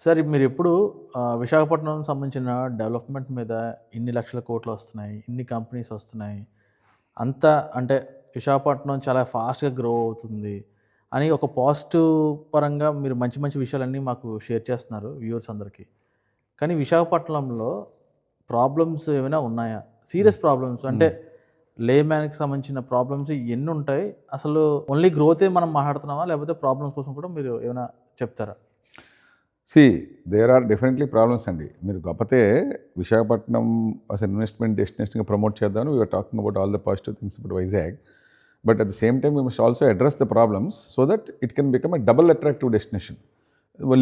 Sir మీరెప్పుడు విశాఖపట్నం సంబంధించిన development మీద ఇన్ని లక్షల కోట్లు వస్తున్నాయి, ఇన్ని కంపెనీస్ వస్తున్నాయి. అంతా అంటే విశాఖపట్నం చాలా ఫాస్ట్‌గా గ్రో అవుతుంది అని ఒక పాజిటివ్ పరంగా మీరు మంచి మంచి విషయాలన్నీ మాకు షేర్ చేస్తున్నారు వ్యూవర్స్ అందరికి. కానీ విశాఖపట్నంలో ప్రాబ్లమ్స్ ఏమైనా ఉన్నాయా? హ్మ్. సీరియస్ ప్రాబ్లమ్స్ అంటే హ్మ్. లేమ్యాన్‌కి సంబంధించిన ప్రాబ్లమ్స్ ఎన్నుంటాయి? అసలు ఓన్లీ గ్రోతే మనం మాట్లాడుతున్నామా? లేకపోతే ప్రాబ్లమ్స్ కోసం కూడా మీరు ఏమైనా చెప్తారా? See there are definitely problems అండి. మీరు కాకపోతే విశాఖపట్నం యాస్ ఎన్ ఇన్వెస్ట్‌మెంట్ డెస్టినేషన్‌గా ప్రమోట్ చేద్దామని we're talking about all the positive things about Vizag. But at the same time we must also address the problems so that it can become a double attractive destination.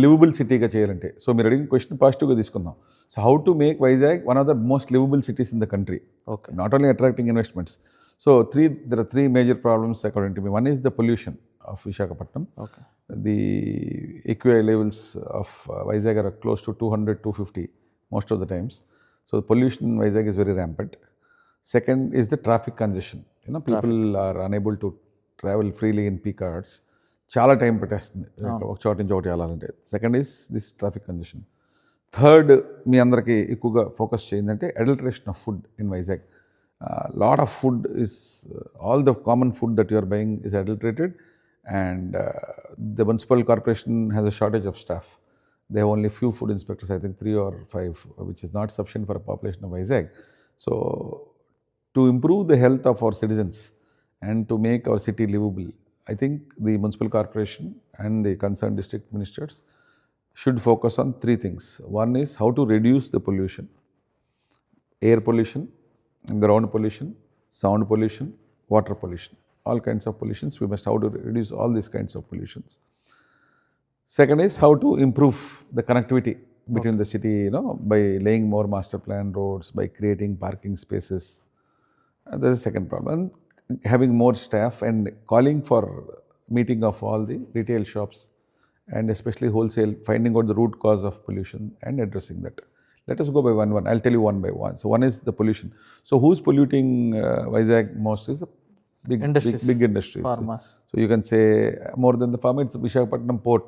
Liveable సిటీగా చేయాలంటే. So మీరు అడిగిన question పాజిటివ్‌గా తీసుకుందాం. So how to make Vizag one of the most liveable cities in the country. Okay. Not only attracting investments. So there are three major problems according to me. One is the pollution of Visakhapatnam. Okay. The AQI levels of Vizag are close to 200, 250 most of the times. So pollution in Vizag is very rampant. Second is the traffic congestion. People are unable to travel freely in peak hours. చాలా time పట్టేస్తుంది ఒక చోట నుంచి ఒకటి వెళ్ళాలంటే. Second is this traffic congestion. Third మీ అందరికీ ఎక్కువగా ఫోకస్ చేయిందంటే adulteration of food in Vizag. Lot of food is all the common food that you are buying is adulterated and the municipal corporation has a shortage of staff. They have only few food inspectors, I think 3 or 5, which is not sufficient for a population of Vizag. So, to improve the health of our citizens and to make our city livable, I think the municipal corporation and the concerned district ministers should focus on three things. One is how to reduce the pollution, air pollution, ground pollution, sound pollution, water pollution. All kinds of pollutions, we must how to reduce all these kinds of pollutions. Second is how to improve the connectivity between the city, by laying more master plan roads, by creating parking spaces. That's the second problem. And having more staff and calling for meeting of all the retail shops and especially wholesale, finding out the root cause of pollution and addressing that. Let us go by one. I'll tell you one by one. So one is the pollution. So who's polluting Vizag most is big industries. Farmers. So you can say more than the farmer, it's Visakhapatnam port.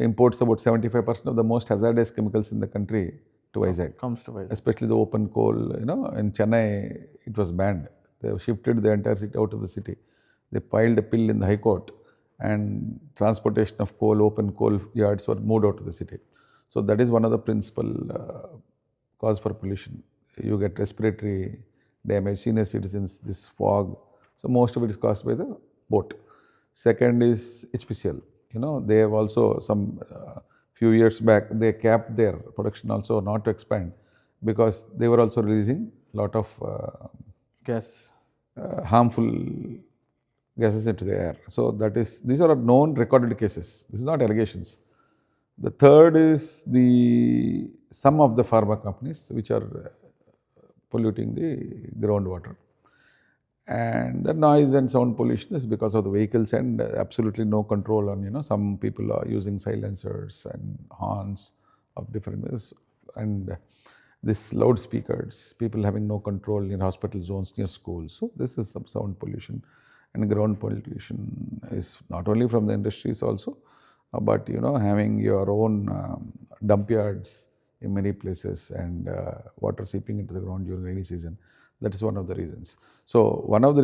Imports about 75% of the most hazardous chemicals in the country to Vizag. Comes to Vizag. Especially the open coal, in Chennai it was banned. They have shifted the entire city out of the city. They piled a bill in the High Court and transportation of coal, open coal yards were moved out of the city. So that is one of the principal cause for pollution. You get respiratory damage, senior citizens, this fog. So most of it is caused by the boat. Second is HPCL. They have also some few years back, they capped their production also not to expand because they were also releasing a lot of Gas. harmful gases into the air. So these are known recorded cases. This is not allegations. The third is some of the pharma companies which are polluting the groundwater. And the noise and sound pollution is because of the vehicles and absolutely no control on, some people are using silencers and horns of different ways and this loudspeakers, people having no control in hospital zones near schools. So this is some sound pollution. And ground pollution is not only from the industries also, but having your own dump yards in many places and water seeping into the ground during rainy season. That is one of the reasons. So one of the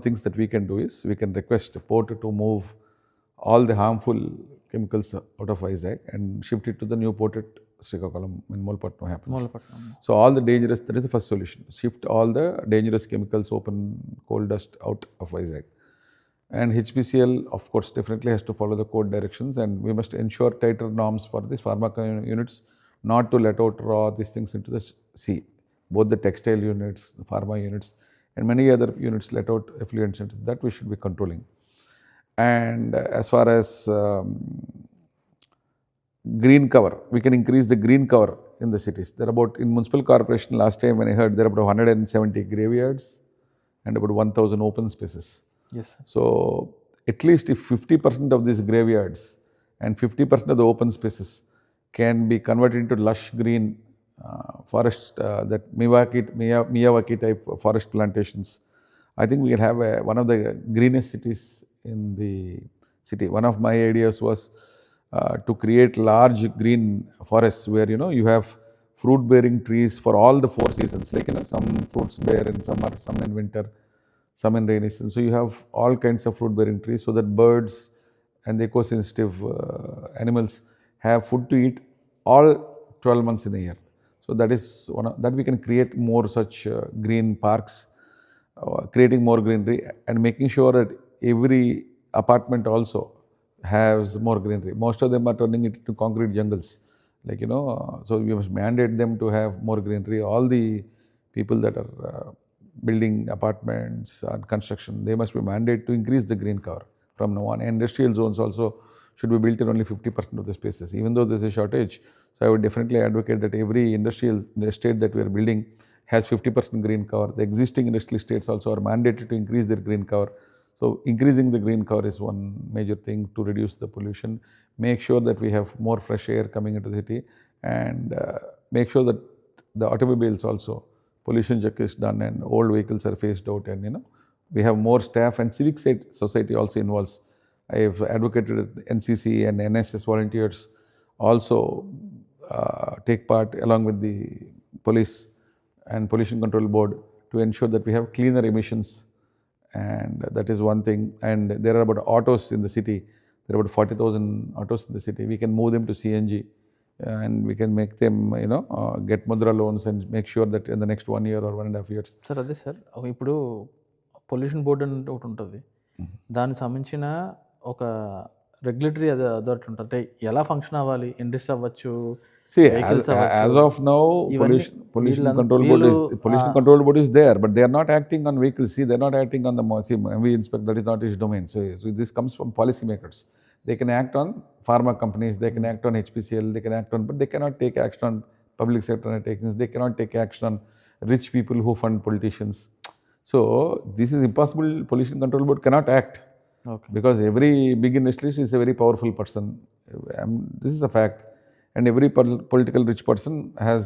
things that we can do is we can request the port to move all the harmful chemicals out of Vizag and shift it to the new port at Srikakulam when Molpatnam happens. So all the dangerous, that is the first solution. Shift all the dangerous chemicals, open coal dust out of Vizag. And HPCL, of course, definitely has to follow the code directions and we must ensure tighter norms for these pharma units not to let out raw these things into the sea. Both the textile units, the pharma units, and many other units let out effluents into that we should be controlling. And as far as green cover, we can increase the green cover in the cities. There are about, in municipal corporation last time when I heard, there are about 170 graveyards and about 1,000 open spaces. Yes. So at least if 50% of these graveyards and 50% of the open spaces can be converted into lush green forest, that Miyawaki type forest plantations, I think we can have one of the greenest cities in the city. One of my ideas was to create large green forests where you have fruit bearing trees for all the 4 seasons. Like some fruits bear in summer, some in winter, some in rainy season. So you have all kinds of fruit bearing trees so that birds and the eco-sensitive animals have food to eat all 12 months in a year. So that is that we can create more such green parks, creating more greenery and making sure that every apartment also has more greenery. Most of them are turning it into concrete jungles. So we must mandate them to have more greenery. All the people that are building apartments and construction, they must be mandated to increase the green cover from now on. Industrial zones also should be built in only 50% of the spaces, even though there's a shortage. So I would definitely advocate that every industrial estate that we are building has 50% green cover. The existing industrial estates also are mandated to increase their green cover. So increasing the green cover is one major thing to reduce the pollution, make sure that we have more fresh air coming into the city, and make sure that the automobiles also, pollution check is done and old vehicles are phased out, and we have more staff, and civic society also involves. I have advocated NCC and NSS volunteers also take part along with the police and pollution control board to ensure that we have cleaner emissions, and that is one thing. And there are about autos in the city. There are about 40,000 autos in the city. We can move them to CNG, and we can make them get Mudra loans and make sure that in the next 1 year or 1.5 years. Sir అదే sir ఇప్పుడు pollution board అని ఒకటి ఉంటుంది, దానికి సంబంధించిన ఒక regulatory authority ఉంటుంది, అంటే ఎలా ఫంక్షన్ అవ్వాలి, ఇండస్ట్రీ అవ్వచ్చు. See, as of now, pollution control board is there, but they are not acting on vehicles. See, they are not acting on the MV inspector. That is not his domain. So this comes from policymakers. They can act on pharma companies. They can act on HPCL. They can act on, but they cannot take action on public sector undertakings. They cannot take action on rich people who fund politicians. So this is impossible. Pollution control board cannot act. Okay. Because every big industrialist is a very powerful person. This is a fact. And every political rich person has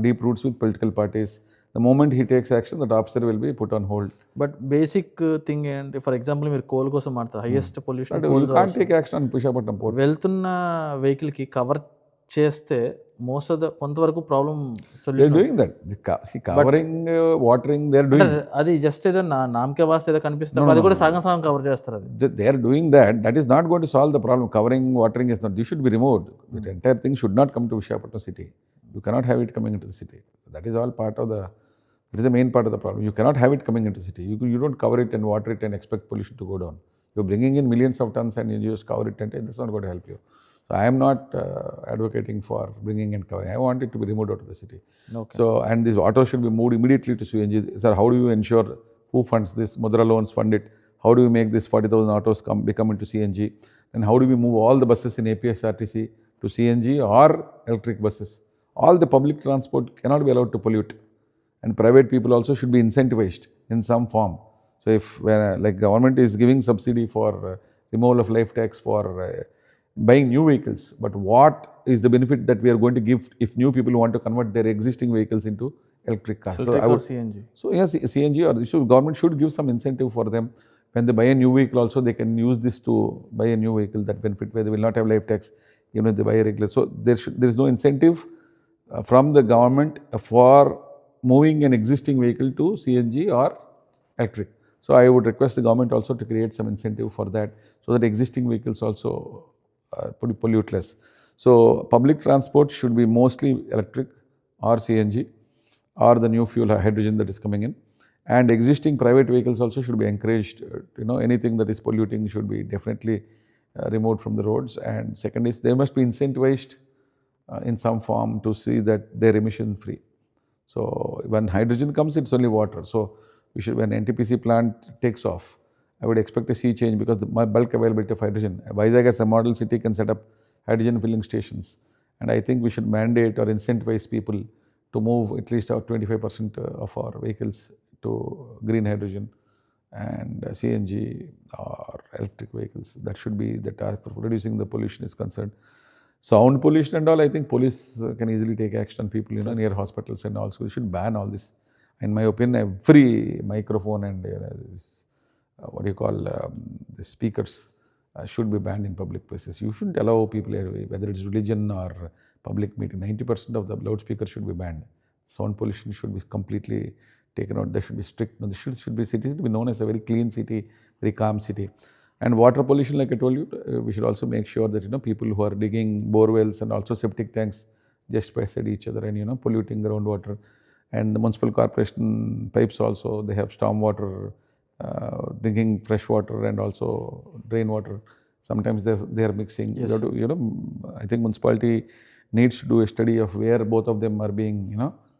deep roots with political parties. The moment he takes action, that officer will be put on hold. But basic thing ఏంటి, for example మీరు coal కోసం మాట్లాడతారు, highest pollution But you can't take action on Visakhapatnam port. వెళ్తున్న వెహికల్కి cover చేస్తే most of the కొంతవరకు problem They're solution. doing that. See, covering, watering, they're doing. అది just ఏదో నామకే వాస్తే ఏదో కనిపిస్తుంది, అది కూడా సగం సగం కవర్ చేస్తారు. అది They're doing that. That is not going to solve the problem. Covering, watering is not. This should be removed. The entire thing should not come to Visakhapatnam city. You cannot have it coming into the city. That is all part of the. It is the main part of the problem. You cannot have it coming into the city. You don't cover it and water it and expect pollution to go down. You're bringing in millions of tons and you just cover it, and that's not going to help you. So I am not advocating for bringing and covering. I want it to be removed out of the city. Okay. So, and these autos should be moved immediately to CNG. Sir, how do you ensure who funds this? Mudra loans fund it. How do we make this 40,000 autos become into CNG? And how do we move all the buses in APSRTC to CNG or electric buses? All the public transport cannot be allowed to pollute. And private people also should be incentivized in some form. So if like government is giving subsidy for removal of life tax for buying new vehicles, but what is the benefit that we are going to give if new people want to convert their existing vehicles into electric cars? So I would, CNG. so yes, CNG or government should give some incentive for them. When they buy a new vehicle also, they can use this to buy a new vehicle, that benefit, where they will not have life tax even if they buy a regular. So there is no incentive from the government for moving an existing vehicle to CNG or electric. So I would request the government also to create some incentive for that, so that existing vehicles also pollute less. So public transport should be mostly electric or CNG or the new fuel hydrogen that is coming in. And existing private vehicles also should be encouraged. Anything that is polluting should be definitely removed from the roads. And second is, they must be incentivized in some form to see that they're emission free. So when hydrogen comes, it's only water. So when NTPC plant takes off, I would expect a sea change, because the bulk availability of hydrogen. Vizag as a model city can set up hydrogen filling stations. And I think we should mandate or incentivize people to move at least 25% of our vehicles to green hydrogen and CNG or electric vehicles. That should be the task for reducing the pollution is concerned. Sound pollution and all, I think police can easily take action on people, near hospitals and all. So we should ban all this. In my opinion, every microphone and this, what do you call, the speakers should be banned in public places. You shouldn't allow people, whether it's religion or public meeting, 90% of the loudspeakers should be banned. Sound pollution should be completely taken out. There should be strict. No, this should be cities to be known as a very clean city, very calm city. And water pollution, like I told you, we should also make sure that people who are digging bore wells and also septic tanks just beside each other and polluting groundwater. And the municipal corporation pipes also, they have storm water, drinking fresh water and also drain water. Sometimes they are mixing. Yes, I think municipality needs to do a study of where both of them are being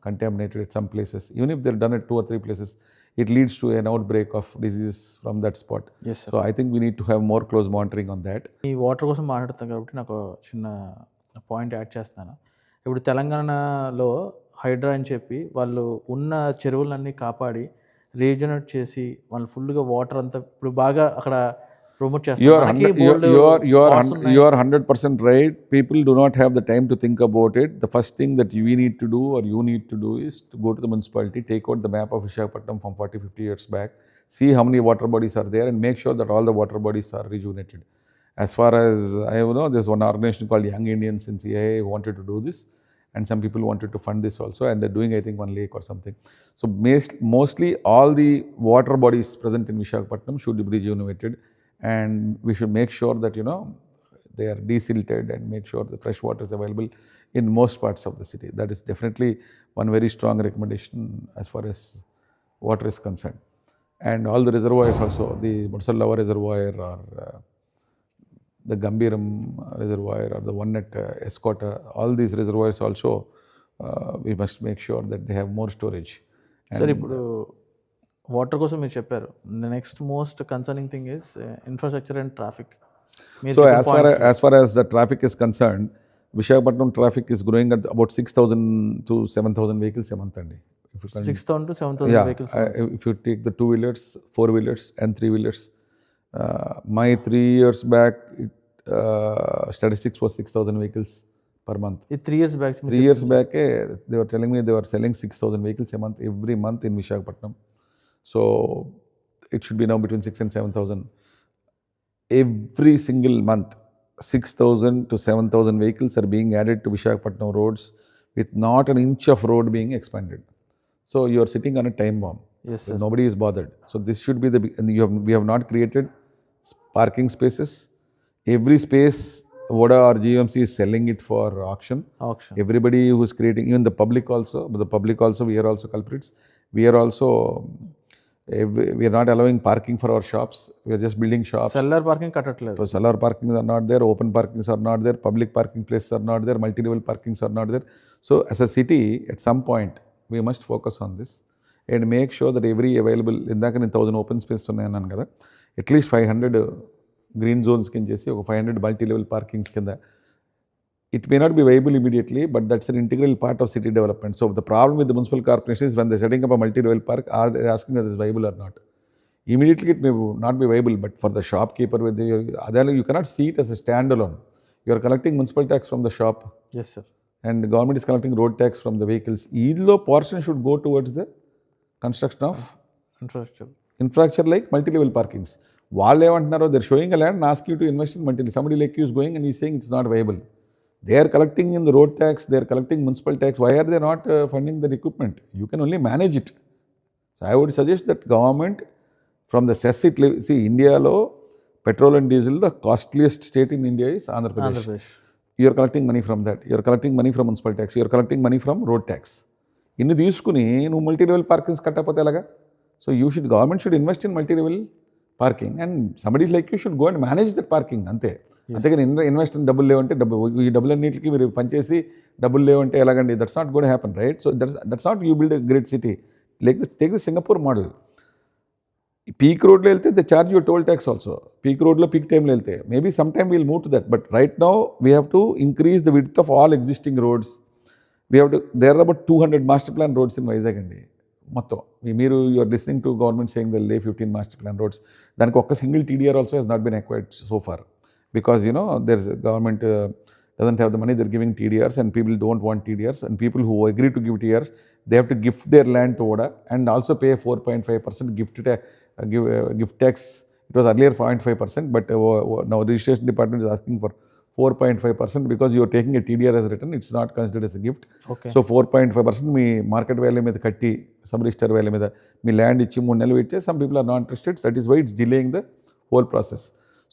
contaminated at some places. Even if they're done at 2 or 3 places, it leads to an outbreak of disease from that spot. yes sir. So I think we need to have more close monitoring on that. ఈ water కోసం మాట్లాడతాం కాబట్టి నాకు చిన్న point add చేస్తాను. ఇప్పుడు తెలంగాణలో హైడ్రా అని చెప్పి వాళ్ళు ఉన్న చెరువులన్నీ కాపాడి రీజనరేట్ చేసి వాళ్ళు ఫుల్గా వాటర్ అంతా ఇప్పుడు బాగా అక్కడ promote You are 100% right. People do not have the time to think about it. The first thing that we need to do or you need to do is to go to the municipality, take out the map of Visakhapatnam from 40-50 years back, see how many water bodies are there and make sure that all the water bodies are rejuvenated. As far as I know, there's one organization called Young Indians in CIA who wanted to do this, and some people wanted to fund this also, and they're doing, I think, one lake or something. So mostly all the water bodies present in Visakhapatnam should be rejuvenated, and we should make sure that they are desilted and make sure the fresh water is available in most parts of the city. That is definitely one very strong recommendation as far as water is concerned. And all the reservoirs also, the Mursalava reservoir or the Gambiram reservoir or the one at Escota, all these reservoirs also, we must make sure that they have more storage. Sir ఇప్పుడు water కోసం మీరు చెప్పారు. The next most concerning thing is infrastructure and traffic. So as far as the traffic is concerned, Visakhapatnam traffic is growing at about 6,000 to 7,000 vehicles a month. 6,000 to 7,000 vehicles. If you take the 2-wheelers, 4-wheelers and 3-wheelers, my 3 years back statistics was 6,000 vehicles per month. 3 years back. 3 years back, they were telling me they were selling 6,000 vehicles a month every month in Visakhapatnam. So it should be now between 6 and 7,000. Every single month, 6,000 to 7,000 vehicles are being added to Visakhapatnam roads with not an inch of road being expanded. So you are sitting on a time bomb. Yes, sir. Nobody is bothered. So this should be we have not created parking spaces. Every space, Voda or GMC is selling it for auction. Everybody who is creating, even the public also, we are also culprits. We are not allowing parking for our shops. We are just building shops. Cellar parking kattatledu. So cellar parkings are not there, open parkings are not there, public parking places are not there, multi-level parkings are not there. So as a city, at some point, we must focus on this and make sure that every available, indaka నేను 1,000 open space ఉన్నాయన్నాను కదా, at least 500 green zones కింద చేసి ఒక 500 multi-level parkings కింద. It may not be viable immediately, but that's an integral part of city development. So the problem with the municipal corporation is when they're setting up a multi-level park, are they asking whether it's viable or not? Immediately it may not be viable, but for the shopkeeper, you cannot see it as a standalone. You are collecting municipal tax from the shop. Yes, sir. And the government is collecting road tax from the vehicles. Either portion should go towards the construction of infrastructure like multi-level parkings. వాళ్ళు ఏమంటున్నారో, they're showing a land and ask you to invest in multi-level. Somebody like you is going and he's saying it's not viable. They are collecting in the road tax, they are collecting municipal tax. Why are they not funding the equipment? You can only manage it. So I would suggest that government from the cess it, see, India lo petrol and diesel, the costliest state in India is Andhra Pradesh. You are collecting money from that. You are collecting money from municipal tax. You are collecting money from road tax. ఇన్ని తీసుకుని నువ్వు multi-level parkings కట్టకపోతే ఎలాగా? So government should invest in multi-level parking and somebody like you should go and manage that parking. అంతే. అంతేగాని invest డబ్బులు లేవంటే ఈ డబ్బులన్నింటికి మీరు పనిచేసి డబ్బులు లేవంటే ఎలాగండి? That's not gonna happen, right? So that's not you build a great city. Take the Singapore model. Peak రోడ్లో వెళ్తే they charge you toll tax also. Peak రోడ్లో పీక్ టైంలో వెళ్తే maybe some time will move to that, but right now we have to increase the width of all existing roads. We have to there are about 200 master plan roads in Vizag అండి. మొత్తం మీరు you're listening to government saying the లే 15 master plan roads. దానికి ఒక్క single TDR also has not been acquired so far. Because there's government doesn't have the money, they're giving TDRs and people don't want TDRs, and people who agree to give TDRs, they have to gift their land to ODA and also pay 4.5% gift tax It was earlier 0.5%, but now registration department is asking for 4.5% because you are taking a TDR as written. It's not considered as a gift. Okay. So 4.5% me market value మీద కట్టి sub register value మీద మీ land ఇచ్చి 3 నెలలు ఇచ్చే some people are not interested. That is why it's delaying the whole process.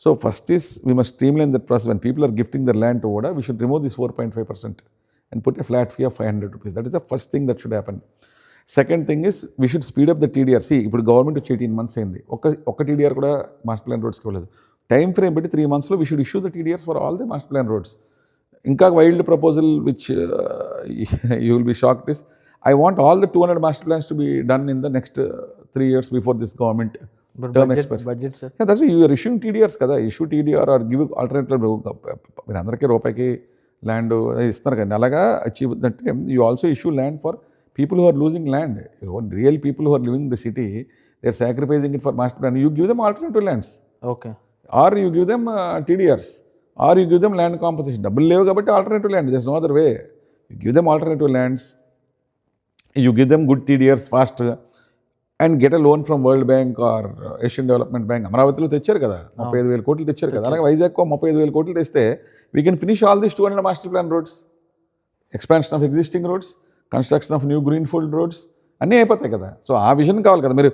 So first is we must streamline that process. When people are gifting their land to Oda, we should remove this 4.5% and put a flat fee of 500 rupees. That is the first thing that should happen. Second thing is we should speed up the TDR. See, ఇప్పుడు government వచ్చి 18 months అయింది, ఒక TDR కూడా master plan రోడ్స్కి ఇవ్వలేదు. Time frame పెట్టి 3 monthsలో we should issue the TDRs for all the master plan roads. ఇంకా wild proposal which you will be shocked is I want all the 200 master plans to be done in the next 3 years before this government term expires. Budget sir. Yeah, that's why you are issuing TDRs కదా. Issue TDR or give alternative. మీరు అందరికీ రూపాయికి land ఇస్తున్నారు కదా, అలాగా achieve అంటే you also issue land for people who are losing land. Real people who are living the city, they are sacrificing it for master plan. You give them alternative lands, okay. Or you give them TDRs, or you give them land compensation. డబ్బులు లేవు కాబట్టి alternative land, there is no other way. You give them alternative lands, you give them good TDRs ఫాస్ట్గా and get a loan from World Bank or Asian Development Bank. అమరావతిలో తెచ్చారు కదా 35,000 కోట్లు తెచ్చారు కదా, అలాగే వైజాగ్కో 35,000 కోట్లు తెస్తే we can finish all these 200 master plan roads, expansion of existing roads, construction of new green field roads అన్నీ అయిపోతాయి కదా. సో ఆ విజన్ కావాలి కదా. మీరు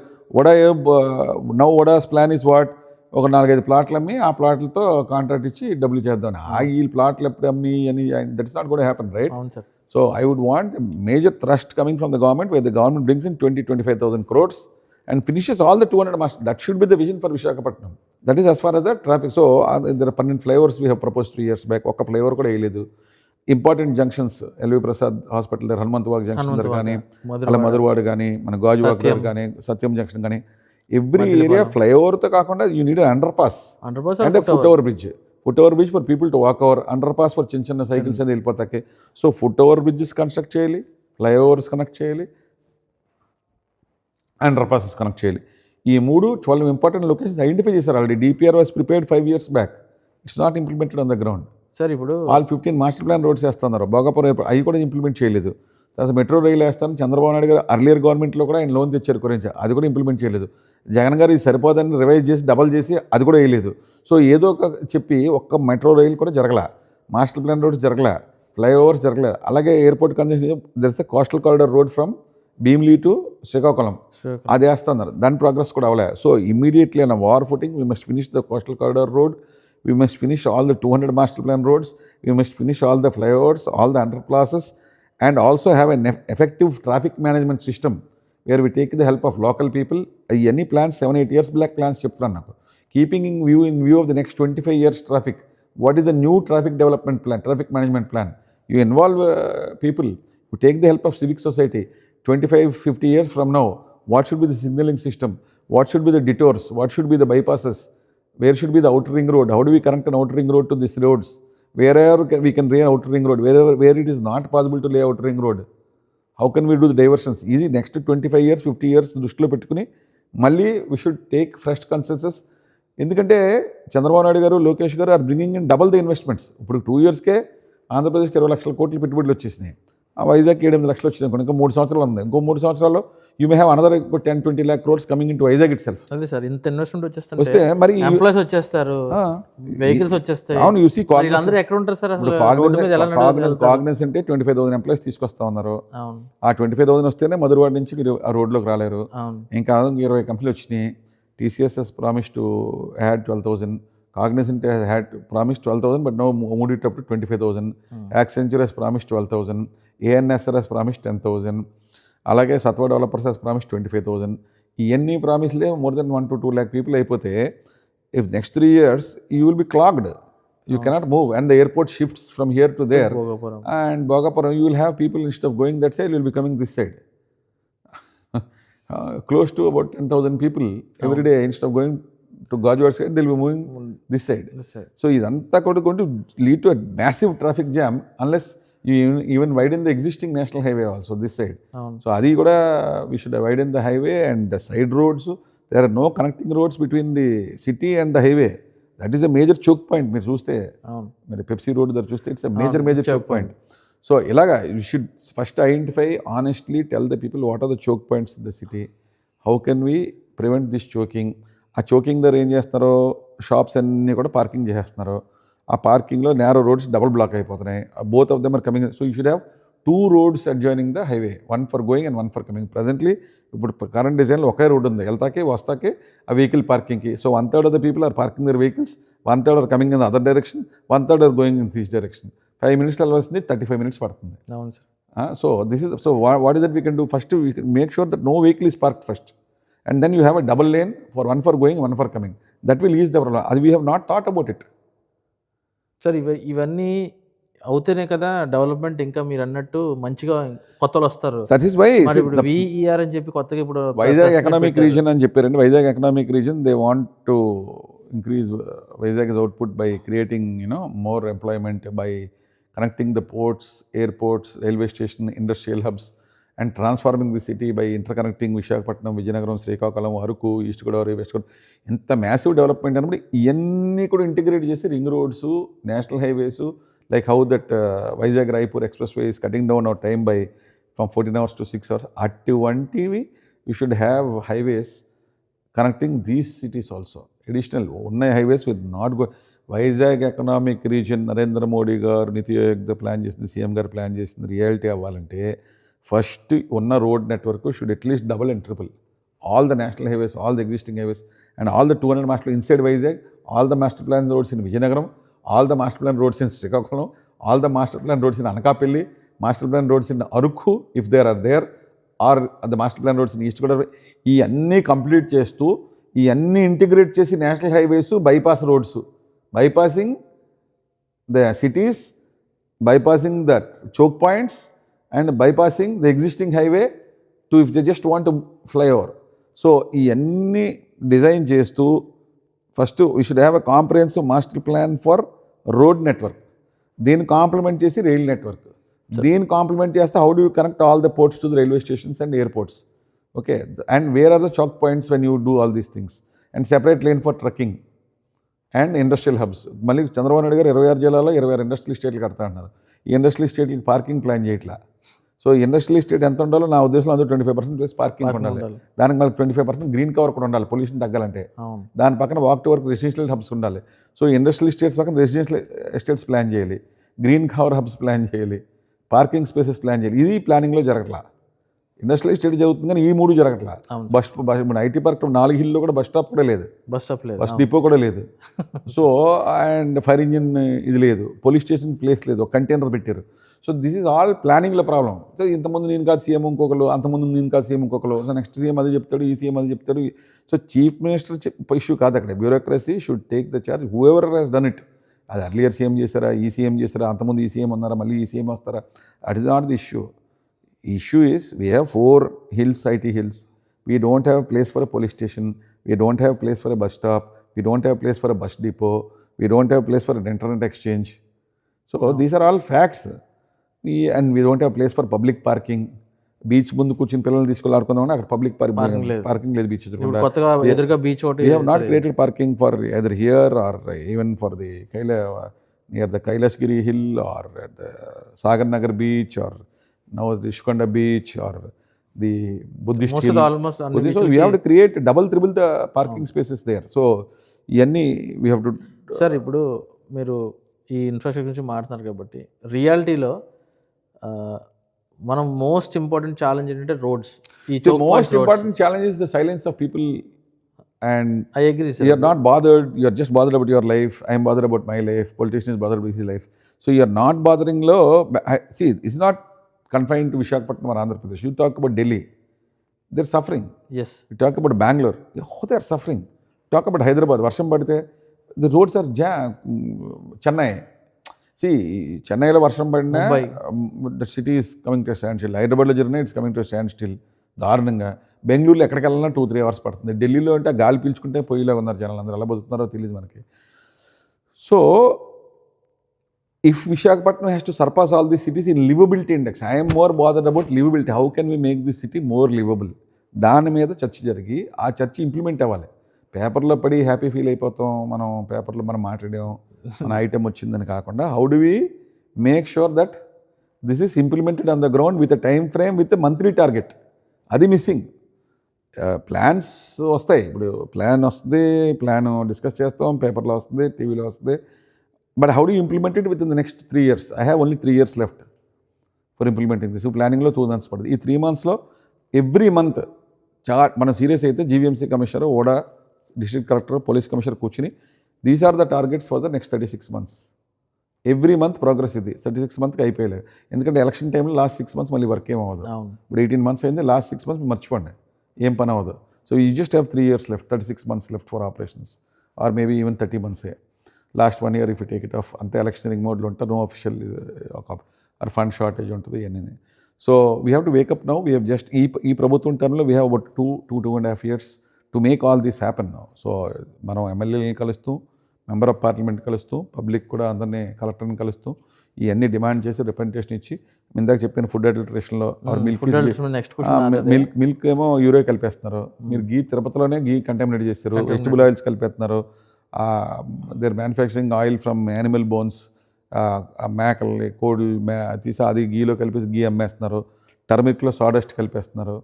వడాస్ ప్లాన్ ఇస్ వాట్, ఒక 4-5 ప్లాట్లు అమ్మి ఆ ప్లాట్లతో కాంట్రాక్ట్ ఇచ్చి డబ్బులు చేద్దాం. ఈ ప్లాట్లు ఎప్పుడు అమ్మి అని that is not going to happen, right? అవును sir. So I would want a major thrust coming from the government where the government brings in 20-25,000 crores and finishes all the 200 master. That should be the vision for Visakhapatnam. That is as far as the traffic. So there are 12 flyovers we have proposed 3 years back. Oka flyover kuda veyaledu. Important junctions, LV Prasad Hospital there, Hanumantuwag junction there gaani, ala Madurwad gaani, mana Gajuwag there gaani, Satyam junction gaani, every area flyover to kaakunda you need an underpass and a foot-over bridge. Foot bridge for people to walk over, under pass for చిన్న చిన్న cycles అనేది వెళ్ళిపోతాయి. So foot over bridges construct చేయాలి, flyovers connect చేయాలి, under passes connect చేయాలి. ఈ 12 important locations identify చేశారు already. DPR was prepared 5 years back. It's not implemented on the ground. Sir ఇప్పుడు ఆల్ 15 మాస్టర్ ప్లాన్ రోడ్స్ వేస్తున్నారు. భోగాపురం అవి కూడా ఇంప్లిమెంట్ చేయలేదు. తర్వాత మెట్రో రైలు వేస్తాను చంద్రబాబు నాయుడు గారు అర్లియర్ గవర్నమెంట్లో కూడా ఆయన లోన్ తెచ్చారు గురించి, అది కూడా ఇంప్లిమెంట్ చేయలేదు. జగన్ గారు ఇది సరిపోదని రివైజ్ చేసి డబల్ చేసి అది కూడా వేయలేదు. సో ఏదో ఒక చెప్పి ఒక్క మెట్రో రైలు కూడా జరగలే, మాస్టర్ ప్లాన్ రోడ్స్ జరగలే, ఫ్లైఓవర్స్ జరగలేదు. అలాగే airport congestion there is a coastal corridor road from Bheemili to Srikakulam, అది వేస్తున్నారు, దాని ప్రోగ్రెస్ కూడా అవ్వలే. So immediately on war footing we must finish the coastal corridor road, we must finish all the 200 master plan roads, we must finish all the flyovers, all the underpasses, and also have an effective traffic management system where we take the help of local people. Any plans 7-8 years black plans చెప్తున్నాను నాకు. Keeping in view of the next 25 years traffic, what is the new traffic development plan, traffic management plan? You involve people, you take the help of civic society. 25-50 years from now, what should be the signaling system, what should be the detours, what should be the bypasses, where should be the outer ring road, how do we connect an outer ring road to these roads, wherever we can lay outer ring road, where it is not possible to lay outer ring road, how can we do the diversions? Easy next 25 years 50 years దృష్టిలో పెట్టుకుని మళ్ళీ we should take fresh consensus. ఎందుకంటే Chandrababu Naidu garu Lokesh garu are bringing in double the investments. ఇప్పుడు 2 yearsకే ఆంధ్రప్రదేశ్కి 20 లక్షల కోట్లు పెట్టుబడులు వచ్చేసినాయి, ఆ వైజాగ్కి 7-8 లక్షలు వచ్చినాయి. ఇంకా 3 సంవత్సరాలు ఉంది, ఇంకో 3 సంవత్సరాల్లో you may have another 10-20 lakh crores coming in to Vizag it self. అదే సార్, ఇంత ఇన్వెస్ట్మెంట్ వస్తే మరి ఎంప్లాయీస్ వచ్చేస్తారు, వెహికల్స్ వచ్చేస్తాయి. అవును, యూసీ వీళ్ళందరూ ఎక్కడ ఉంటారు సార్ అసలు? కాగ్నెన్స్ అంటే 25,000 ఎంప్లాయీస్ తీసుకొస్తా ఉన్నారు. ఆ 25,000 వస్తేనే మధురవాడ నుంచి మీరు ఆ రోడ్లోకి రాలేరు. ఇంకా 20 కంపెనీలు వచ్చినాయి. TCS has promised to add 12,000. Cognizant has had promised 12,000, but now moved it up to 25,000. Accenture has promised 12,000. ANSR has promised 10,000. అలాగే సత్వ డెవలపర్స్ has promised 25,000. ఇవన్నీ ప్రామిస్లే more than 1 to 2 lakh people అయిపోతే if next 3 years you will be clogged. You cannot move and the airport shifts from here to there. And Bhogapuram you will have people instead of going that side, you will be coming this side. Close to about 10,000 people every day instead of going to Gajuwad side, they will be moving this side. So ఇదంతా కూడా going to lead to a massive traffic jam unless you even widen the existing national highway also this side. So అది కూడా we should widen the highway and the side roads. There are no connecting roads between the city and the highway. That is a major choke point. మీరు చూస్తే మీరు Pepsi road దగ్గర చూస్తే it's a major choke point. So ilaga you should first identify, honestly tell the people what are the choke points in the city, how can we prevent this choking. ఆ choking దగ్గర ఏం చేస్తున్నారో shops అన్నీ కూడా parking చేసేస్తున్నారు. ఆ పార్కింగ్లో narrow roads double block అయిపోతున్నాయి. Both of them are coming. So you should have 2 roads adjoining the highway, one for going and one for coming. Presently, ఇప్పుడు కరెంట్ డిజైన్లో ఒకే రోడ్ ఉంది, వెళ్తాకే వస్తాకే ఆ వెహికల్ పార్కింగ్కి. So 1/3 of the people are parking their vehicles, 1/3 are coming in the other direction, 1/3 are going in this direction. 5 minutes వెళ్ళవలసింది 35 minutes పడుతుంది. అవును sir. So this is, so what is that we can do? First we can make sure that no vehicle is parked first, and then you have a double lane for one for going, one for coming. That will ease the problem. As we have not thought about it. Sir ఇవన్నీ అవుతేనే కదా development ఇంకా మీరు అన్నట్టు మంచిగా కొత్తలు వస్తారు. That is why మరి ఇప్పుడు విఈఆర్ అని చెప్పి కొత్తగా ఇప్పుడు వైజాగ్ ఎకనామిక్ రీజన్ అని చెప్పారండి. Vizag economic reason, they want to increase Vizag output by creating more employment, by connecting the ports, airports, railway station, industrial hubs, and transforming the city by interconnecting Visakhapatnam, Vizianagaram, Srikakulam, Aruku, East Godavari, West Godavari. ఇంత massive development అన్నప్పుడు ఇవన్నీ కూడా integrate చేసి ring roads, national highways, like how that Vizag Raipur expressway is cutting down our time by from 14 hours to 6 hours. అటువంటివి you should have highways connecting these cities also. Additional ఉన్న highways will not go. Vizag economic region Narendra Modi garu NITI Aayog plan చేసింది, CM garu plan చేసింది reality అవ్వాలంటే first ఉన్న road network should at least double and triple. All the national highways, all the existing highways, and all the 200 master inside Vizag, all the master plan roads in Vizianagaram, all the master plan roads in Srikakulam, all the master plan roads in Anakapalli, master plan roads in Araku if there are there, or the master plan roads in East Godavari. ఇవన్నీ complete చేస్తూ ఇవన్నీ integrate చేసి national highways, bypass roads, bypassing the cities, bypassing the choke points, and bypassing the existing highway to if they just want to fly over. So ఇవన్నీ design చేస్తూ first we should have a comprehensive master plan for road network. దీన్ని complement చేసి rail network, దీన్ని complement చేస్తే how do you connect all the ports to the railway stations and airports. Okay, and where are the choke points when you do all these things, and separate lane for trucking and industrial hubs. మళ్ళీ చంద్రబాబు నాయుడు గారు 26 జిల్లాలో 26 industrial స్టేట్లు కడతా అన్నారు. ఈ industrial స్టేట్లకి parking plan చేయట్లా. So industrial state ఎంత ఉండాలో నా ఉద్దేశంలో అందులో 25% ప్లేస్ పార్కింగ్ ఉండాలి. దానికి మళ్ళీ 25% గ్రీన్ కవర్ కూడా ఉండాలి, పొల్యూషన్ తగ్గాలంటే. దాని పక్కన walk to work residential hubs ఉండాలి. సో ఇండస్ట్రియల్ స్టేట్స్ పక్కన రెసిడెన్షియల్ ఎస్టేట్స్ ప్లాన్ చేయాలి, గ్రీన్ కవర్ హబ్స్ ప్లాన్ చేయాలి, పార్కింగ్ స్పేసెస్ ప్లాన్ చేయాలి. ఇది ప్లానింగ్లో జరగట్లా. ఇండస్ట్రియల్ స్టేట్ జరుగుతుంది కానీ ఈ 3 జరగట్లా. బస్ ఐటీ పార్క్ 4 హిల్లో కూడా బస్ స్టాప్ కూడా లేదు, బస్ డిపో కూడా లేదు. సో అండ్ ఫైర్ ఇంజిన్ ఇది లేదు, పోలీస్ స్టేషన్ ప్లేస్ లేదు, ఒక కంటైనర్ పెట్టారు. సో దిస్ ఈజ్ ఆల్ ప్లానింగ్లో ప్రాబ్లం. సో ఇంతకుముందు నేను కాదు సీఎం ఇంకొకరు, అంతకుముందు నేను కాదు సీఎం ఇంకొకరు, సో నెక్స్ట్ సీఎం అది చెప్తాడు, ఈ సీఎం అది చెప్తాడు. సో చీఫ్ మినిస్టర్ ఇష్యూ కాదు అక్కడ. Bureaucracy should take the charge, who ever has done it. అది అర్లియర్ సీఎం చేశారా, ఈ సీఎం చేశారా, అంతకుముందు ఈ సీఎం ఉన్నారా, మళ్ళీ ఈ సీఎం వస్తారా, at is not the issue. Issue is we have 4 hills, IT hills. We don't have a place for a police station. We don't have a place for a bus stop. We don't have a place for a bus depot. We don't have a place for an internet exchange. So these are all facts. And we don't have a place for public parking. Beach ముందు కూర్చుని పిల్లల్ని తీసుకెళ్ళి ఆడుకుందామని అక్కడ public parking లేదు beach ఎదురుగా. We have not created parking for either here or even for the near the Kailashgiri hill or the Sagar Nagar beach or now the Ishkonda beach or the Buddhist hill. So we have to create double triple the parking spaces there. So ఇవన్నీ we have to. Sir ఇప్పుడు మీరు ఈ infrastructure గురించి మాట్లాడుతున్నారు కాబట్టి రియాలిటీలో మనం most important challenge ఏంటంటే roads. The most important challenge is the silence of people, and I agree sir. You are not bothered, you are just bothered about your life. I am bothered about my life, politician is bothered about his life. So you are not bothering lo. See, it's not confined to Visakhapatnam or Andhra Pradesh. You talk about Delhi, they're suffering. Yes. You talk about Bangalore, they are suffering. Talk about Hyderabad, varsham padite the roads are Chennai. See, Chennai lo varsham padina the city is coming to a standstill. Hyderabad lo jarina it's coming to a standstill. దారుణంగా. బెంగళూరులో ఎక్కడికి వెళ్ళినా 2-3 hours పడుతుంది. ఢిల్లీలో అంటే గాలి పీల్చుకుంటే పొయ్యిలాగా ఉన్నారు జనాలు అందరూ, ఎలా బతుకుతున్నారో తెలియదు మనకి. So if Visakhapatnam has to surpass all these cities in livability index, I am more bothered about livability. How can we make this city more livable? దాని మీద చర్చ జరిగి ఆ చర్చ ఇంప్లిమెంట్ అవ్వాలి. పేపర్లో పడి హ్యాపీ ఫీల్ అయిపోతాం మనం, పేపర్లో మనం మాట్లాడాం మన ఐటెం వచ్చిందని కాకుండా how do we make sure that this is implemented on the ground with a time frame with monthly target. అది మిస్సింగ్. ప్లాన్స్ వస్తాయి. ఇప్పుడు ప్లాన్ వస్తుంది, ప్లాన్ డిస్కస్ చేస్తాం, పేపర్లో వస్తుంది, టీవీలో వస్తుంది. But how do implement it within the next 3 years? I have only 3 years left for implementing this. ప్లానింగ్లో 2 months పడుతుంది. ఈ 3 monthsలో ఎవ్రీ మంత్ మనం సీరియస్ అయితే జీవీఎంసీ కమిషనర్, ఓడా, డిస్ట్రిక్ట్ కలెక్టర్, పోలీస్ కమిషనర్ కూర్చుని these are the targets for the next 36 months. Every month progress ఇది 36 monthsకి అయిపోయలేదు. ఎందుకంటే ఎలక్షన్ టైంలో లాస్ట్ 6 months మళ్ళీ వర్క్ ఏం అవ్వదు. ఇప్పుడు 18 months అయింది, లాస్ట్ 6 months మర్చిపోండి, ఏం పని అవ్వదు. So you just have 3 years left, 36 months left for operations, or maybe even 30 months. Last 1 year if you take it off, అంతే ఎలక్షనరింగ్ మోడ్లో ఉంటారు, no official or fund shortage ఉంటుంది ఇవన్నీ. So we have to wake up now. We have just ఈ ప్రభుత్వం టర్మ్లో we have about 2.5 years to make all this happen now. సో మనం ఎమ్మెల్యేని కలుస్తూ, మెంబర్ ఆఫ్ పార్లమెంట్ కలుస్తూ, పబ్లిక్ కూడా అందరినీ, కలెక్టర్ని కలుస్తూ ఇవన్నీ డిమాండ్ చేసి రిప్రజెంటేషన్ ఇచ్చి, ఇందాక చెప్పిన ఫుడ్ అడల్టరేషన్లో మిల్క్ ఏమో యూరియా కలిపేస్తున్నారు, మీరు గీ తిరుపతిలోనే గీ కంటామినేట్ చేస్తారు, వెజిటబుల్ ఆయిల్స్ కలిపేస్తున్నారు, they're manufacturing oil from animal bones, మేకల్ని, కోళ్ళు తీసి అది గీలో కలిపేసి గీ అమ్మేస్తున్నారు, టర్మిక్లో సాడస్ట్ కలిపేస్తున్నారు,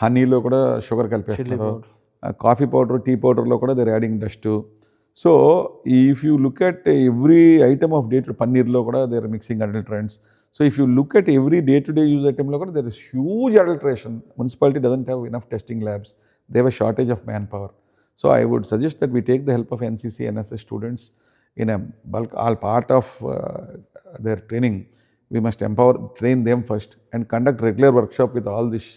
హనీలో కూడా షుగర్ కలిపేస్తున్నారు, కాఫీ పౌడర్, టీ పౌడర్లో కూడా they're adding dust. So if you look at every item of day to పన్నీర్లో కూడా they're mixing adulterants. So if you look at every day to day use ఐటెంలో కూడా there is huge adulteration. Municipality doesn't have enough testing labs, they have a shortage of man power. So I would suggest that we take the help of NCC, NSS students in a bulk, all part of their training. We must train them first and conduct regular workshop with all these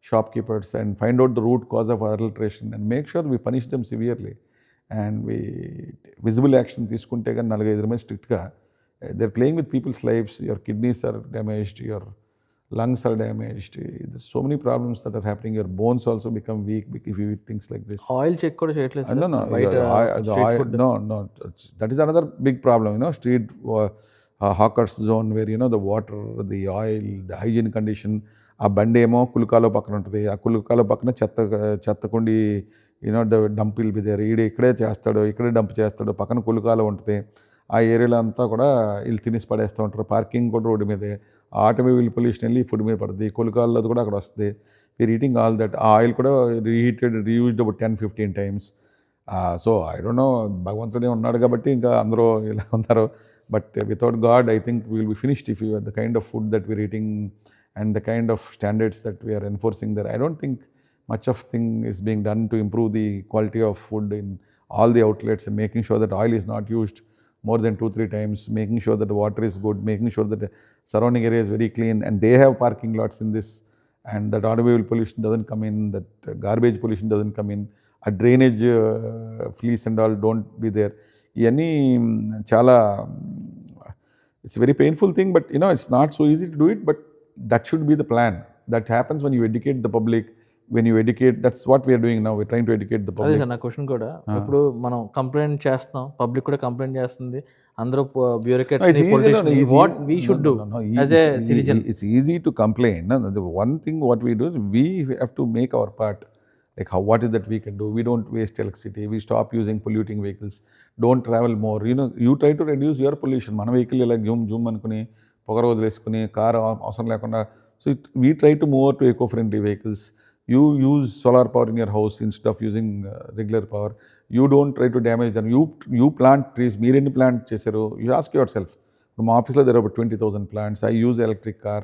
shopkeepers and find out the root cause of adulteration and make sure we punish them severely. And we visible action తీసుకుంటే కానీ 4-5 మంది స్ట్రిక్ట్గా, they're playing with people's lives. Your kidneys are damaged, your lungs are damaged. There's so many problems that are happening. Your bones also become weak if you eat things like this. Oil check కూడా చేయట్లేదు. No, no. That is another big problem. Street hawkers zone where the water, the oil, the hygiene condition. ఆ బండి ఏమో కులుకాలో పక్కన ఉంటుంది, ఆ కులుకాలో పక్కన చెత్తకుండి dump will be there. ఇక్కడే చేస్తాడు, ఇక్కడే డంప్ చేస్తాడు, పక్కన కులుకాలో ఉంటుంది. ఆ ఏరియాలో అంతా కూడా వీళ్ళు తినేసి పడేస్తూ ఉంటారు. పార్కింగ్ కూడా రోడ్డు మీదే, ఆటోమొబైల్ పొల్యూషన్ వెళ్ళి ఫుడ్ మీద పడుతుంది, కులుకాల్లో కూడా అక్కడ వస్తుంది. వీర్ ఈటింగ్ ఆల్ దట్. ఆ ఆయిల్ కూడా reused about 10-15 times. So I don't know, భగవంతుడే ఉన్నాడు కాబట్టి ఇంకా అందరూ ఇలా ఉన్నారు. But without God I think will be finished if you the kind of food that Veer eating and the kind of standards that we are enforcing there. I don't think much of thing is being done to improve the quality of food in all the outlets, and making sure that oil is not used more than 2-3 times, making sure that the water is good, making sure that the surrounding area is very clean, and they have parking lots in this, and that automobile pollution doesn't come in, that garbage pollution doesn't come in, a drainage fleas and all don't be there. Iyanni chala, it's a very painful thing, but it's not so easy to do it, but that should be the plan. That happens when you educate the public, when you educate. That's what we are doing now. We're trying to educate the అదే public. Sir నా question కూడా. ఇప్పుడు మనం complaint చేస్తాం, public కూడా complaint చేస్తుంది, అందరూ bureaucrats, politicians, what we should do as a citizen? It's easy to complain. No, the one thing what we do is we have to make our part. Like what is that we can do? We don't waste electricity. We stop using polluting vehicles. Don't travel more. You try to reduce your pollution. మన vehicle ఇలా zoom అనుకుని పొగర వదిలేసుకుని car అవసరం లేకుండా. So we try to move to eco friendly vehicles. You use solar power in your house instead of using regular power. You don't try to damage them. You plant trees. మీరెన్ని plant చేశారు? You ask your self. మా ఆఫీస్లో there about 20,000 plants. I use electric car.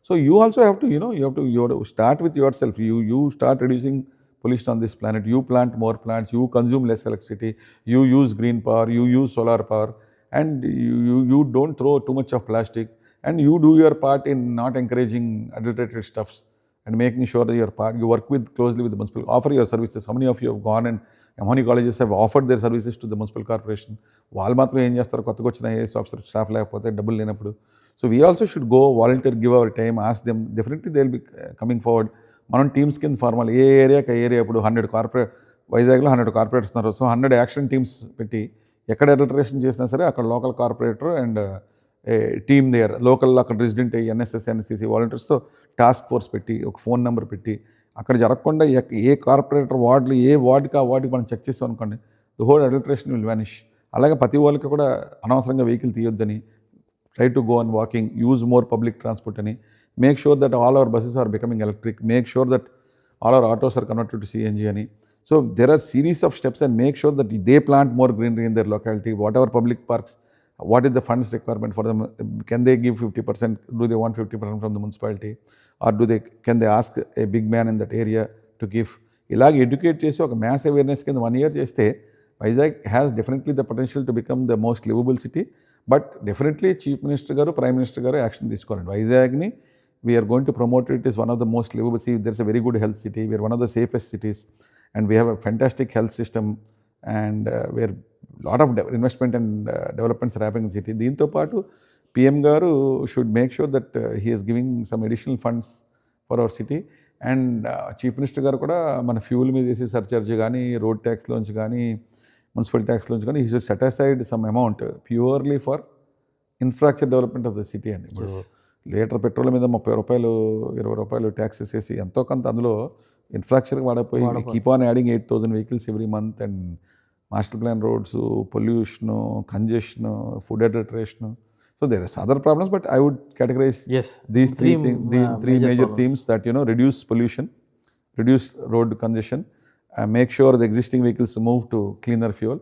So you also have to, you have to start with yourself. You start reducing pollution on this planet. You plant more plants. You consume less electricity. You use green power. You use solar power. And you don't throw too much of plastic. And you do your part in not encouraging adulterated stuffs and making sure that you work closely with the municipal, offer your services. How many of you have gone and how many colleges have offered their services to the municipal corporation? వాళ్ళు మాత్రం ఏం చేస్తారు, కొత్తగా వచ్చిన IAS officer staff లేకపోతే డబ్బులు లేనప్పుడు. So we also should go volunteer, give our time, ask them. Definitely they will be coming forward. మనం టీమ్స్ కింద ఫార్మల్, ఏ ఏరియాకి ఏరియా. ఇప్పుడు 100 కార్పొరేట్, వైజాగ్లో 100 కార్పొరేట్స్ ఉన్నారు. సో 100 యాక్షన్ టీమ్స్ పెట్టి ఎక్కడ అడల్టరేషన్ చేసినా సరే అక్కడ local corporator and team there, local అక్కడ రెసిడెంట్ అయ్యి ఎన్ఎస్ఎస్, ఎన్సీసీ వాలంటీర్స్తో టాస్క్ ఫోర్స్ పెట్టి ఒక ఫోన్ నెంబర్ పెట్టి అక్కడ జరగకుండా ఏ కార్పొరేటర్ వార్డులు, ఏ వార్డుకి ఆ వార్డుకి మనం చెక్ చేస్తాం అనుకోండి, the whole adulteration will vanish. అలాగే ప్రతి వాళ్ళకి కూడా అనవసరంగా వెహికల్ తీయొద్దని, try to go and walking, use more public transport అని, make sure that all our buses are becoming electric, make sure that all our autos are converted to CNG ani. So there are series of steps, and make sure that they plant more greenery in their locality. Whatever public parks, what is the funds requirement for them? Can they give 50%? Do they want 50% from the municipality, or can they ask a big man in that area to give? ఇలాగ educate చేసి ఒక mass awareness కింద 1 year చేస్తే Vizag has definitely the potential to become the most livable city. But definitely chief minister గారు, prime minister గారు action తీసుకోవాలండి. వైజాగ్ని we're going to promote it is one of the most livable city. There is a very good health city. We're one of the safest cities, and we have a fantastic health system, and where lot of investment and developments are happening city. దీంతో పాటు PM garu should make sure that he is giving some additional funds for our city. And chief minister garu కూడా మన fuel మీద వేసే surcharge కానీ, road ట్యాక్స్లోంచి కానీ, municipal ట్యాక్స్లోంచి కానీ, he should set aside some amount purely for infrastructure development of the city అండి. ఇప్పుడు litre petrol మీద 30 రూపాయలు 20 రూపాయలు ట్యాక్స్ వేసేసి ఎంతో కొంత అందులో ఇన్ఫ్రాస్ట్రక్చర్ వాడపోయి keep on adding 8,000 vehicles every month, and master plan roads, pollution, congestion, food adulteration. So there are other problems, but I would categorize these three major themes that, reduce pollution, reduce road congestion, make sure the existing vehicles move to cleaner fuel,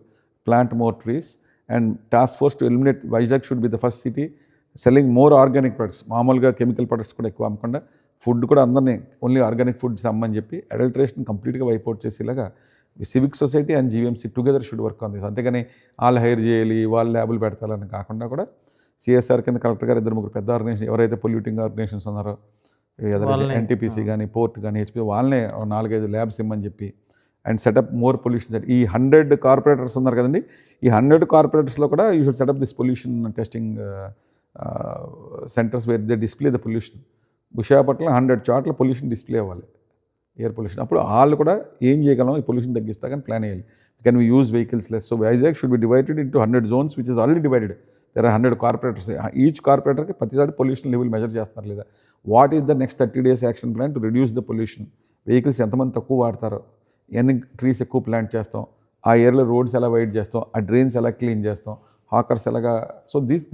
plant more trees, and task force to eliminate. Vizag should be the first city selling more organic products. మామూలుగా chemical products కూడా ఎక్కువ అమ్మకుండా food కూడా అందరినీ only organic foods అమ్మని చెప్పి adulteration కంప్లీట్గా wipe out చేసేలాగా civic society and GVMC together should work on this. అంతేగాని వాళ్ళు హైర్ చేయాలి, వాళ్ళు ల్యాబులు పెడతారని కాకుండా కూడా సిఎస్ఆర్ కింద కలెక్టర్ గారు 2-3 పెద్ద ఆర్గనైజేషన్ ఎవరైతే పొల్యూటింగ్ ఆర్గనైజేషన్స్ ఉన్నారో, ఎన్టీపీసీ కానీ, పోర్ట్ కానీ, హెచ్పీ, వాళ్ళనే 4-5 ల్యాబ్స్ ఇమ్మని చెప్పి, అండ్ సెటప్ మోర్ పొల్యూషన్. ఈ 100 కార్పొరేటర్స్ ఉన్నారు కదండి, ఈ 100 కార్పొరేటర్స్లో కూడా you should setup this pollution testing centres where they display the pollution. విశాఖపట్నంలో 100 చోట్ల పొల్యూషన్ డిస్ప్లే అవ్వాలి, ఎయిర్ పొల్యూషన్. అప్పుడు వాళ్ళు కూడా ఏం చేయగలం, ఈ పొల్యూషన్ తగ్గిస్తా కానీ ప్లాన్ వేయాలి. Can we use vehicles less. So Vizag should be divided into 100 zones, which is already divided. There are 100 corporators. Each కార్పొరేటర్కి ప్రతిసారి పొల్యూషన్ లెవెల్ మెజర్ చేస్తున్నారు లేదా, what is the next 30 days action plan to reduce the pollution, vehicles ఎంతమంది తక్కువ వాడతారో, ఎన్ని trees ఎక్కువ plant చేస్తాం, ఆ ఏరియాలో రోడ్స్ ఎలా వైడ్ చేస్తాం, ఆ డ్రైన్స్ ఎలా క్లీన్ చేస్తాం, హాకర్స్ ఎలాగా. So this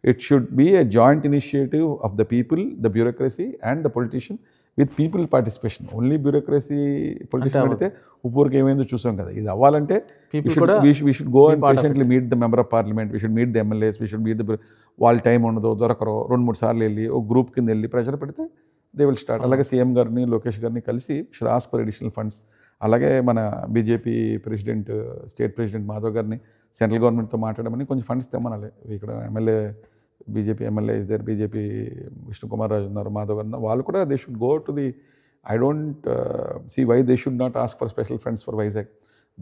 it should be a joint initiative of the people, the bureaucracy and the politician with people participation. Only bureaucracy politician పెడితే ఊరికి ఏమైందో చూసాం కదా. ఇది అవ్వాలంటే we should go and patiently meet the member of parliament, we should meet the MLAs, we should meet the వాళ్ళ time ఉండదు, దొరకరు, 2-3 సార్లు వెళ్ళి ఒక గ్రూప్ కింద వెళ్ళి ప్రెషర్ పెడితే దే విల్ స్టార్ట్. అలాగే సీఎం గారిని, లోకేష్ గారిని కలిసి should ask for additional funds. అలాగే మన BJP president, state president Madhav గారిని సెంట్రల్ గవర్నమెంట్తో మాట్లాడమని కొంచెం ఫండ్స్ తెమ్మనాలి. ఇక్కడ MLA, BJP MLA is there, BJP Vishnu Kumar Raju ఉన్నారు, మాధవ్ గారు, వాళ్ళు కూడా they should go to the. I don't see why they should not ask for special funds for Vizag.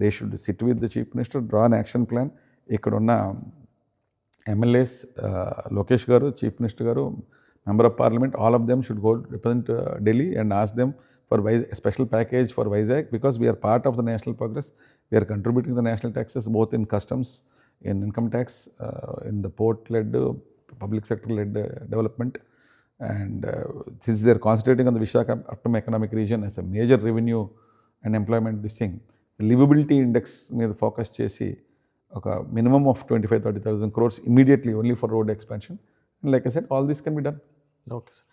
They should sit with the chief minister, draw an action plan. ఇక్కడున్న MLAs, Lokesh గారు, chief minister గారు, member of parliament, all of them should go represent Delhi and ask them for special package for Vizag, because we are part of the national progress. We are contributing the national taxes both in customs, in income tax, in the port-led, public sector-led development. And since they are concentrating on the Visakhapatnam economic region as a major revenue and employment, this thing, the livability index మీద focus చేసి ఒక minimum of 25,000-30,000 crores immediately only for road expansion. And like I said, all this can be done. Okay, sir.